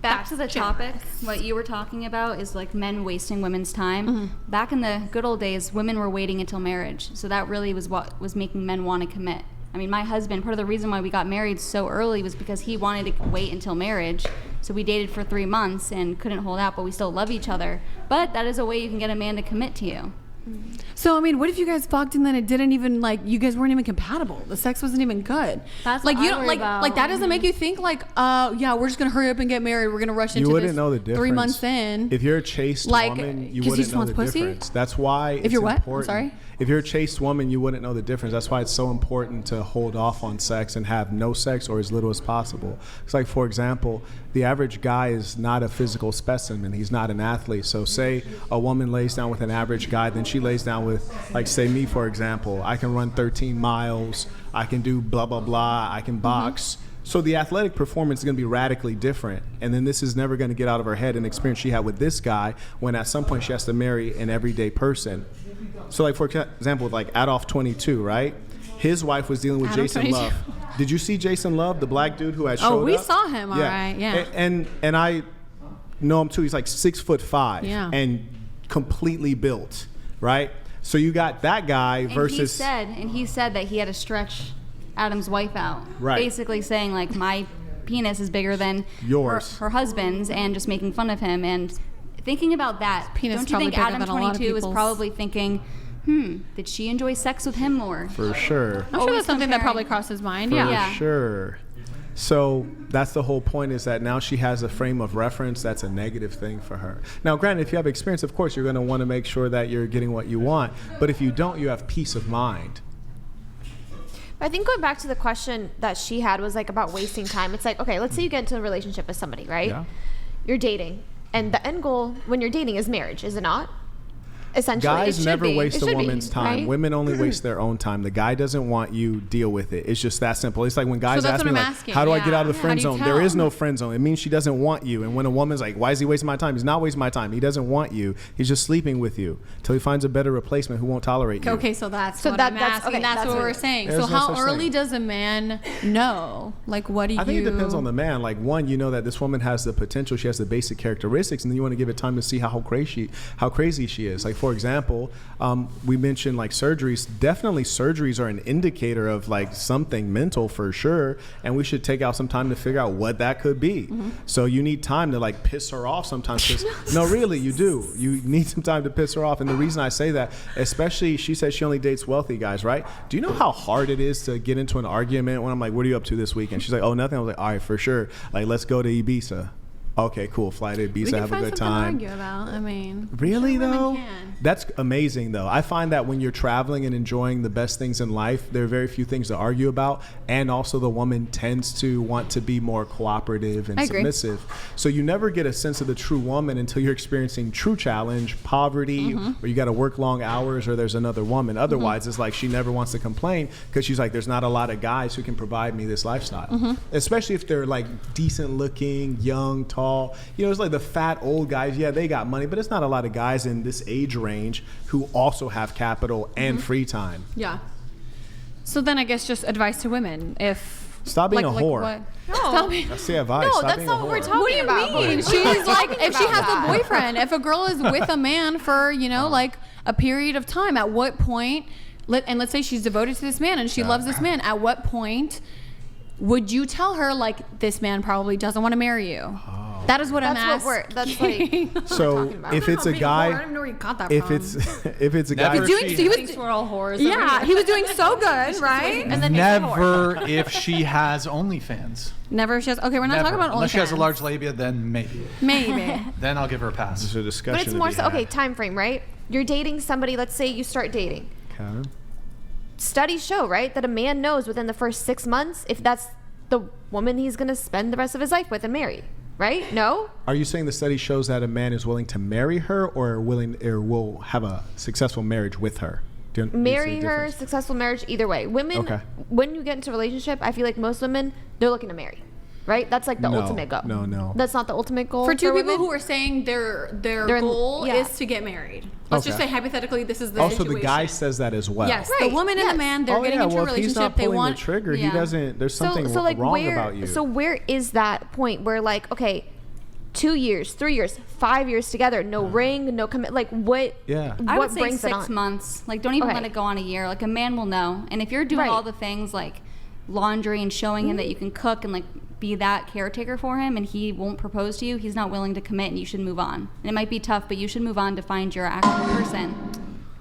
back to the topic, what you were talking about is like men wasting women's time. Back in the good old days, women were waiting until marriage. So that really was what was making men want to commit. I mean, my husband, part of the reason why we got married so early was because he wanted to wait until marriage. So we dated for 3 months and couldn't hold out, but we still love each other. But that is a way you can get a man to commit to you. So, I mean, what if you guys fucked and then it didn't even, like, you guys weren't even compatible? The sex wasn't even good. That's like, what you I don't, worry like, about. like, that doesn't make you think, like, yeah, we're just going to hurry up and get married. We're going to rush into You wouldn't this know the difference. 3 months in. If you're a chaste Like, woman, you 'cause wouldn't just know wants the pussy? difference. That's why it's If you're what? I'm important. sorry? If you're a chaste woman, you wouldn't know the difference. That's why it's so important to hold off on sex and have no sex or as little as possible. It's like, for example, the average guy is not a physical specimen. He's not an athlete. So say a woman lays down with an average guy, then she lays down with, like, say me, for example. I can run 13 miles. I can do blah, blah, blah. I can box. So the athletic performance is going to be radically different. And then this is never going to get out of her head an experience she had with this guy when at some point she has to marry an everyday person. So, like, for example, like Adolf 22, right? His wife was dealing with Adolf Jason 22. Love. Did you see Jason Love, the black dude who had showed up? Oh, we saw him, all right, yeah. And I know him too. He's like 6'5" Yeah. and completely built, right? So you got that guy versus... And he said that he had to stretch Adam's wife out. Right. Basically saying, like, my penis is bigger than yours, her husband's, and just making fun of him. And thinking about that, penis don't you think probably bigger Adam than a lot of 22 was people's. probably thinking, did she enjoy sex with him more? for sure. I'm sure Always that's something that comparing. probably crossed his mind. For Yeah. sure. So that's the whole point, is that now she has a frame of reference that's a negative thing for her. Now, granted, if you have experience, of course, you're going to want to make sure that you're getting what you want. But if you don't, you have peace of mind. I think going back to the question that she had was like about wasting time. It's like, okay, let's say you get into a relationship with somebody, right? Yeah. You're dating. And the end goal when you're dating is marriage, is it not? Essentially, Guys it should never be. waste It a should be, woman's time. right? Women only waste their own time. The guy doesn't want you deal with it. It's just that simple. It's like when guys that's ask what me, I'm like, asking, how do I yeah. get out of the How friend do you zone? There tell? is no friend zone. It means she doesn't want you. And when a woman's like, why is he wasting my time? He's not wasting my time. He doesn't want you. He's just sleeping with you till he finds a better replacement who won't tolerate you. Okay, so that's So what that's- I'm that's- asking. okay, that's that's what what we're it is. saying. There's So no how such early thing. does a man know? Like, what do you... I think it depends on the man. Like, one, you know that this woman has the potential. She has the basic characteristics, and then you want to give it time to see how crazy she is. Like, for example, we mentioned like surgeries. Definitely, surgeries are an indicator of like something mental for sure, and we should take out some time to figure out what that could be. So you need time to like piss her off sometimes. 'Cause, no, really, you do. You need some time to piss her off. And the reason I say that, especially, she says she only dates wealthy guys, right? Do you know how hard it is to get into an argument when I'm like, what are you up to this weekend? She's like, oh, nothing. I was like, all right, for sure. Like, let's go to Ibiza. Okay, cool. Fly to We Ibiza, can have a find good something time. to argue about. I mean... Really, sure women though? can. That's amazing, though. I find that when you're traveling and enjoying the best things in life, there are very few things to argue about. And also the woman tends to want to be more cooperative and I agree. submissive. So you never get a sense of the true woman until you're experiencing true challenge, poverty, or you got to work long hours, or there's another woman. Otherwise, it's like she never wants to complain because she's like, there's not a lot of guys who can provide me this lifestyle. Especially if they're like decent looking, young, tall. You know, it's like the fat old guys. Yeah, they got money, but it's not a lot of guys in this age range who also have capital and free time. Yeah. So then I guess just advice to women. If... Stop being a whore. what? No. Stop being... That's the advice. No, Stop that's being not a what we're whore. talking What do you about. mean? We're She's like, talking if she about has that. a boyfriend, if a girl is with a man for, you know, like a period of time, at what point, and let's say she's devoted to this man and she loves this man, at what point would you tell her, like, this man probably doesn't want to marry you? That is what I'm That's what asking. that's like. So if it's a I guy, don't know where you got that if from. it's a guy, Never doing, she- he was, Thinks we're all whores. yeah, he was doing so good, right? And then Never if she has OnlyFans. Never. She has. Okay, we're not Never. talking about Unless she has a OnlyFans. large labia, then maybe. Maybe. Then I'll give her a this pass. is a discussion. But it's to more be so, had. okay, time frame, right? You're dating somebody, let's say you start dating. Okay. Studies show, right, that a man knows within the first 6 months if that's the woman he's going to spend the rest of his life with and marry, right? No? Are you saying the study shows that a man is willing to marry her or will have a successful marriage with her? Do you see Marry the her, difference? successful marriage, either way. Women, Okay. when you get into a relationship, I feel like most women, they're looking to marry, right? That's like the No, ultimate goal. no. That's not the ultimate goal For two people women. who are saying their They're in- goal yeah. is to get married. Let's just Okay. say hypothetically this is the Also, situation. the guy says that as well. Yes, Right, the woman and yes. the man, they're getting into a Well, if he's relationship. not They pulling want the trigger. yeah. He doesn't. There's something so like wrong where, about you. So where is that point where like, okay, 2 years, 3 years, 5 years together, no ring, no commit. Like what? Yeah. I What would say brings it 6 on? months. Like, don't even Okay. let it go on a year. Like, a man will know. And if you're doing Right. all the things like laundry and showing him that you can cook and like be that caretaker for him, and he won't propose to you, he's not willing to commit, and you should move on. And it might be tough, but you should move on to find your actual person.